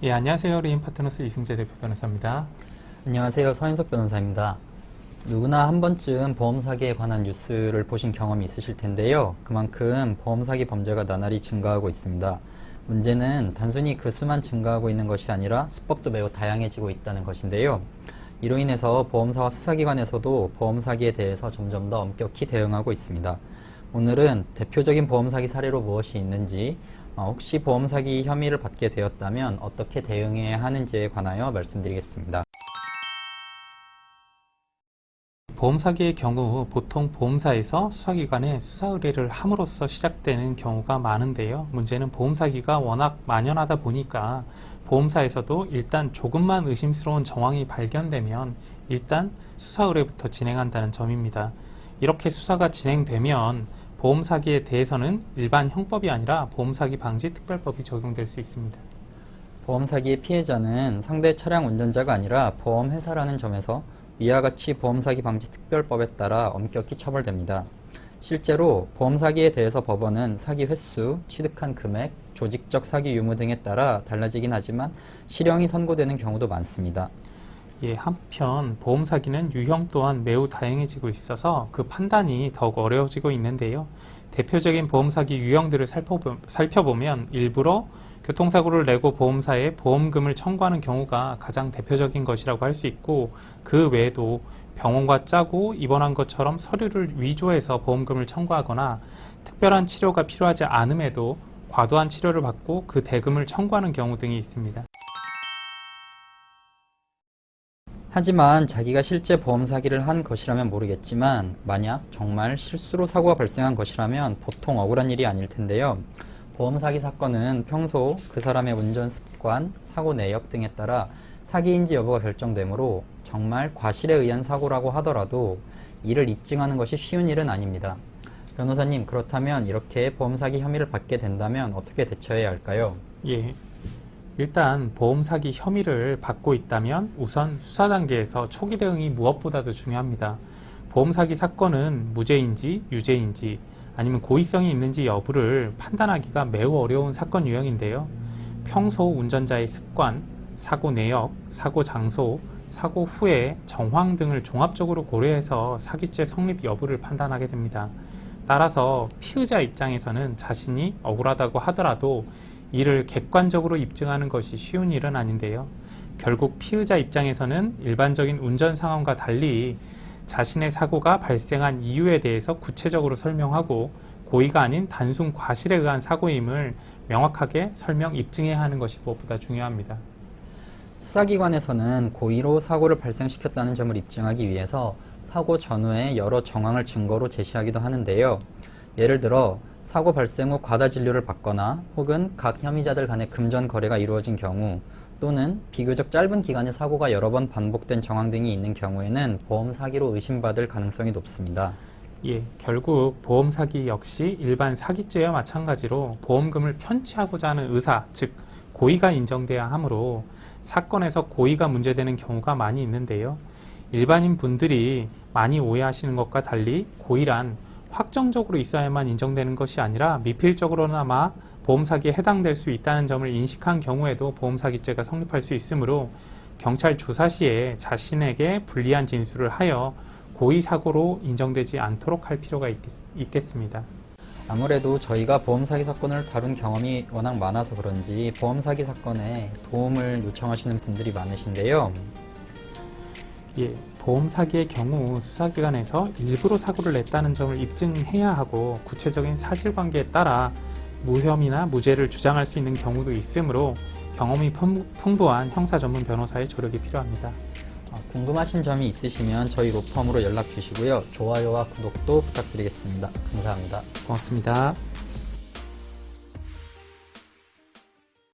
예, 안녕하세요. 레인파트너스 이승재 대표 변호사입니다. 안녕하세요. 서인석 변호사입니다. 누구나 한 번쯤 보험 사기에 관한 뉴스를 보신 경험이 있으실 텐데요. 그만큼 보험 사기 범죄가 나날이 증가하고 있습니다. 문제는 단순히 그 수만 증가하고 있는 것이 아니라 수법도 매우 다양해지고 있다는 것인데요. 이로 인해서 보험사와 수사기관에서도 보험 사기에 대해서 점점 더 엄격히 대응하고 있습니다. 오늘은 대표적인 보험 사기 사례로 무엇이 있는지, 혹시 보험 사기 혐의를 받게 되었다면 어떻게 대응해야 하는지에 관하여 말씀드리겠습니다. 보험 사기의 경우 보통 보험사에서 수사기관에 수사 의뢰를 함으로써 시작되는 경우가 많은데요. 문제는 보험 사기가 워낙 만연하다 보니까 보험사에서도 일단 조금만 의심스러운 정황이 발견되면 일단 수사 의뢰부터 진행한다는 점입니다. 이렇게 수사가 진행되면 보험 사기에 대해서는 일반 형법이 아니라 보험 사기 방지 특별법이 적용될 수 있습니다. 보험 사기의 피해자는 상대 차량 운전자가 아니라 보험회사라는 점에서 이와 같이 보험 사기 방지 특별법에 따라 엄격히 처벌됩니다. 실제로 보험 사기에 대해서 법원은 사기 횟수, 취득한 금액, 조직적 사기 유무 등에 따라 달라지긴 하지만 실형이 선고되는 경우도 많습니다. 예, 한편 보험 사기는 유형 또한 매우 다양해지고 있어서 그 판단이 더욱 어려워지고 있는데요. 대표적인 보험 사기 유형들을 살펴보면 일부러 교통사고를 내고 보험사에 보험금을 청구하는 경우가 가장 대표적인 것이라고 할 수 있고, 그 외에도 병원과 짜고 입원한 것처럼 서류를 위조해서 보험금을 청구하거나 특별한 치료가 필요하지 않음에도 과도한 치료를 받고 그 대금을 청구하는 경우 등이 있습니다. 하지만 자기가 실제 보험 사기를 한 것이라면 모르겠지만 만약 정말 실수로 사고가 발생한 것이라면 보통 억울한 일이 아닐 텐데요. 보험 사기 사건은 평소 그 사람의 운전 습관, 사고 내역 등에 따라 사기인지 여부가 결정되므로 정말 과실에 의한 사고라고 하더라도 이를 입증하는 것이 쉬운 일은 아닙니다. 변호사님, 그렇다면 이렇게 보험 사기 혐의를 받게 된다면 어떻게 대처해야 할까요? 예. 일단 보험 사기 혐의를 받고 있다면 우선 수사 단계에서 초기 대응이 무엇보다도 중요합니다. 보험 사기 사건은 무죄인지 유죄인지 아니면 고의성이 있는지 여부를 판단하기가 매우 어려운 사건 유형인데요. 평소 운전자의 습관, 사고 내역, 사고 장소, 사고 후의 정황 등을 종합적으로 고려해서 사기죄 성립 여부를 판단하게 됩니다. 따라서 피의자 입장에서는 자신이 억울하다고 하더라도 이를 객관적으로 입증하는 것이 쉬운 일은 아닌데요. 결국 피의자 입장에서는 일반적인 운전 상황과 달리 자신의 사고가 발생한 이유에 대해서 구체적으로 설명하고 고의가 아닌 단순 과실에 의한 사고임을 명확하게 설명, 입증해야 하는 것이 무엇보다 중요합니다. 수사기관에서는 고의로 사고를 발생시켰다는 점을 입증하기 위해서 사고 전후의 여러 정황을 증거로 제시하기도 하는데요. 예를 들어 사고 발생 후 과다 진료를 받거나 혹은 각 혐의자들 간의 금전 거래가 이루어진 경우 또는 비교적 짧은 기간에 사고가 여러 번 반복된 정황 등이 있는 경우에는 보험 사기로 의심받을 가능성이 높습니다. 예, 결국 보험 사기 역시 일반 사기죄와 마찬가지로 보험금을 편취하고자 하는 의사, 즉 고의가 인정돼야 하므로 사건에서 고의가 문제되는 경우가 많이 있는데요. 일반인 분들이 많이 오해하시는 것과 달리 고의란 확정적으로 있어야만 인정되는 것이 아니라 미필적으로나마 보험 사기에 해당될 수 있다는 점을 인식한 경우에도 보험 사기죄가 성립할 수 있으므로 경찰 조사 시에 자신에게 불리한 진술을 하여 고의 사고로 인정되지 않도록 할 필요가 있겠습니다. 아무래도 저희가 보험 사기 사건을 다룬 경험이 워낙 많아서 그런지 보험 사기 사건에 도움을 요청하시는 분들이 많으신데요. 예, 보험 사기의 경우 수사기관에서 일부러 사고를 냈다는 점을 입증해야 하고 구체적인 사실관계에 따라 무혐의나 무죄를 주장할 수 있는 경우도 있으므로 경험이 풍부한 형사 전문 변호사의 조력이 필요합니다. 궁금하신 점이 있으시면 저희 로펌으로 연락 주시고요. 좋아요와 구독도 부탁드리겠습니다. 감사합니다. 고맙습니다.